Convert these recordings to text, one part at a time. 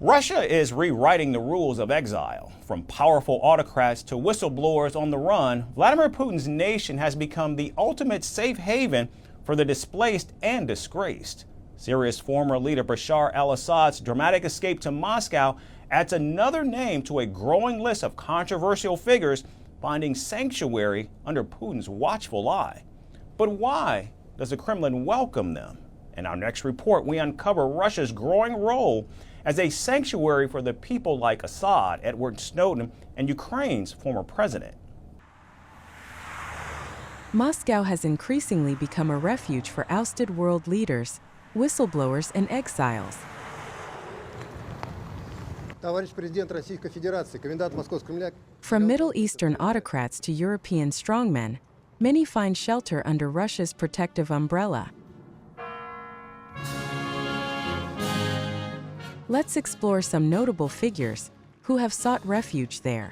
Russia is rewriting the rules of exile. From powerful autocrats to whistleblowers on the run, Vladimir Putin's nation has become the ultimate safe haven for the displaced and disgraced. Syria's former leader Bashar al-Assad's dramatic escape to Moscow adds another name to a growing list of controversial figures finding sanctuary under Putin's watchful eye. But why does the Kremlin welcome them? In our next report, we uncover Russia's growing role as a sanctuary for the people like Assad, Edward Snowden, and Ukraine's former president. Moscow has increasingly become a refuge for ousted world leaders, whistleblowers, and exiles. From Middle Eastern autocrats to European strongmen, many find shelter under Russia's protective umbrella. Let's explore some notable figures who have sought refuge there.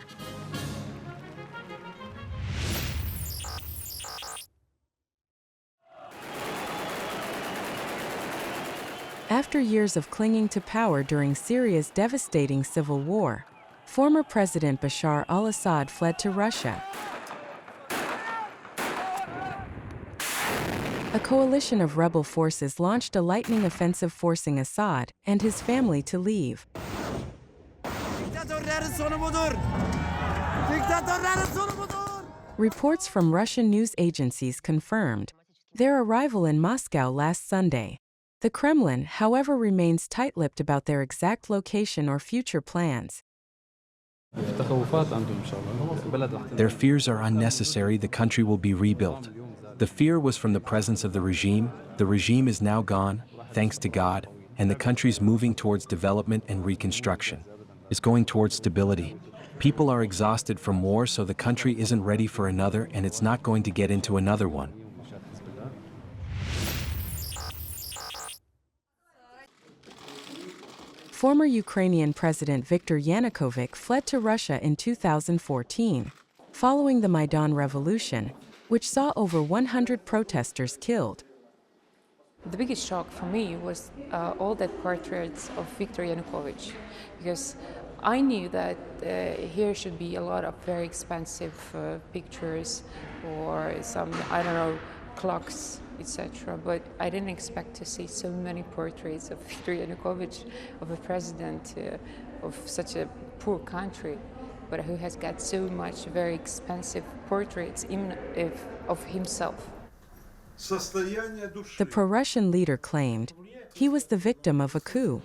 After years of clinging to power during Syria's devastating civil war, former President Bashar al-Assad fled to Russia. A coalition of rebel forces launched a lightning offensive forcing Assad and his family to leave. Reports from Russian news agencies confirmed their arrival in Moscow last Sunday. The Kremlin, however, remains tight-lipped about their exact location or future plans. Their fears are unnecessary. The country will be rebuilt. The fear was from the presence of the regime. The regime is now gone, thanks to God, and the country's moving towards development and reconstruction. It's going towards stability. People are exhausted from war, so the country isn't ready for another, and it's not going to get into another one. Former Ukrainian President Viktor Yanukovych fled to Russia in 2014, following the Maidan Revolution, which saw over 100 protesters killed. The biggest shock for me was all that portraits of Viktor Yanukovych, because I knew that here should be a lot of very expensive pictures or some, I don't know, clocks, etc. But I didn't expect to see so many portraits of Viktor Yanukovych, of a president of such a poor country, but who has got so much very expensive portraits even of himself. The pro-Russian leader claimed he was the victim of a coup.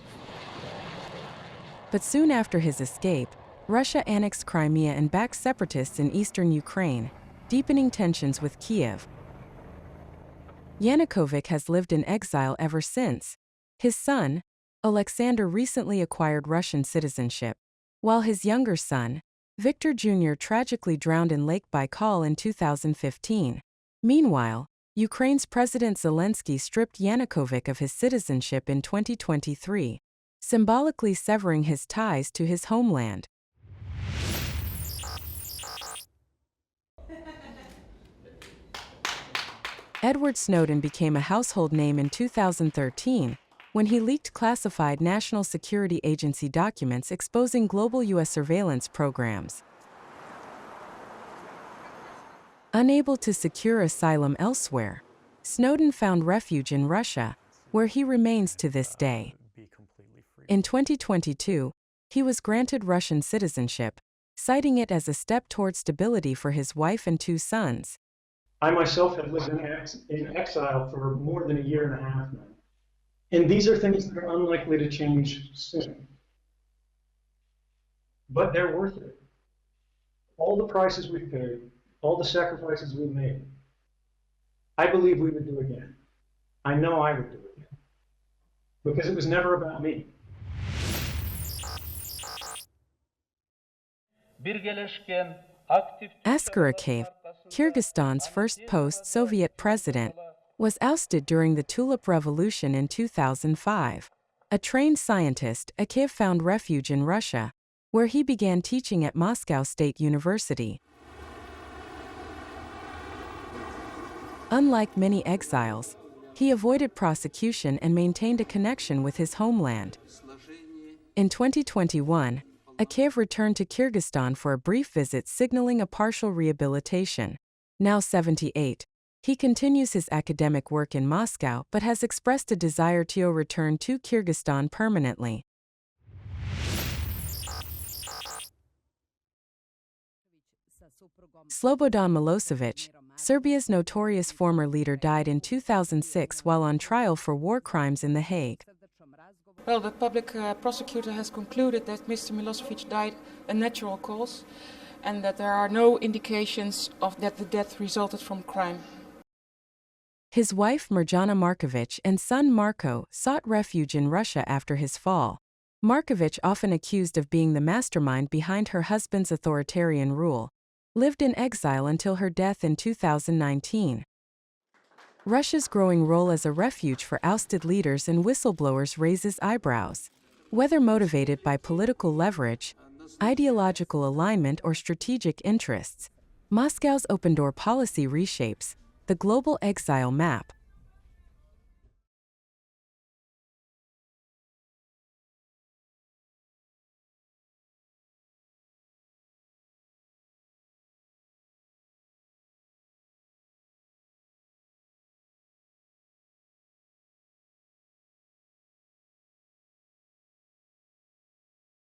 But soon after his escape, Russia annexed Crimea and backed separatists in eastern Ukraine, deepening tensions with Kiev. Yanukovych has lived in exile ever since. His son, Alexander, recently acquired Russian citizenship, while his younger son, Viktor Jr., tragically drowned in Lake Baikal in 2015. Meanwhile, Ukraine's President Zelensky stripped Yanukovych of his citizenship in 2023, symbolically severing his ties to his homeland. Edward Snowden became a household name in 2013 when he leaked classified National Security Agency documents exposing global U.S. surveillance programs. Unable to secure asylum elsewhere, Snowden found refuge in Russia, where he remains to this day. In 2022, he was granted Russian citizenship, citing it as a step toward stability for his wife and 2 sons. I myself have lived in exile for more than a year and a half now. And these are things that are unlikely to change soon. But they're worth it. All the prices we've paid, all the sacrifices we've made, I believe we would do again. I know I would do it again. Because it was never about me. Askar Akayev, Kyrgyzstan's first post-Soviet president, was ousted during the Tulip Revolution in 2005. A trained scientist, Akayev found refuge in Russia, where he began teaching at Moscow State University. Unlike many exiles, he avoided prosecution and maintained a connection with his homeland. In 2021, Akayev returned to Kyrgyzstan for a brief visit, signaling a partial rehabilitation. Now 78, he continues his academic work in Moscow but has expressed a desire to return to Kyrgyzstan permanently. Slobodan Milosevic, Serbia's notorious former leader, died in 2006 while on trial for war crimes in The Hague. Well, the public prosecutor has concluded that Mr. Milosevic died a natural cause and that there are no indications of that the death resulted from crime. His wife Mirjana Markovic and son Marko sought refuge in Russia after his fall. Markovic, often accused of being the mastermind behind her husband's authoritarian rule, lived in exile until her death in 2019. Russia's growing role as a refuge for ousted leaders and whistleblowers raises eyebrows. Whether motivated by political leverage, ideological alignment, or strategic interests, Moscow's open-door policy reshapes the global exile map,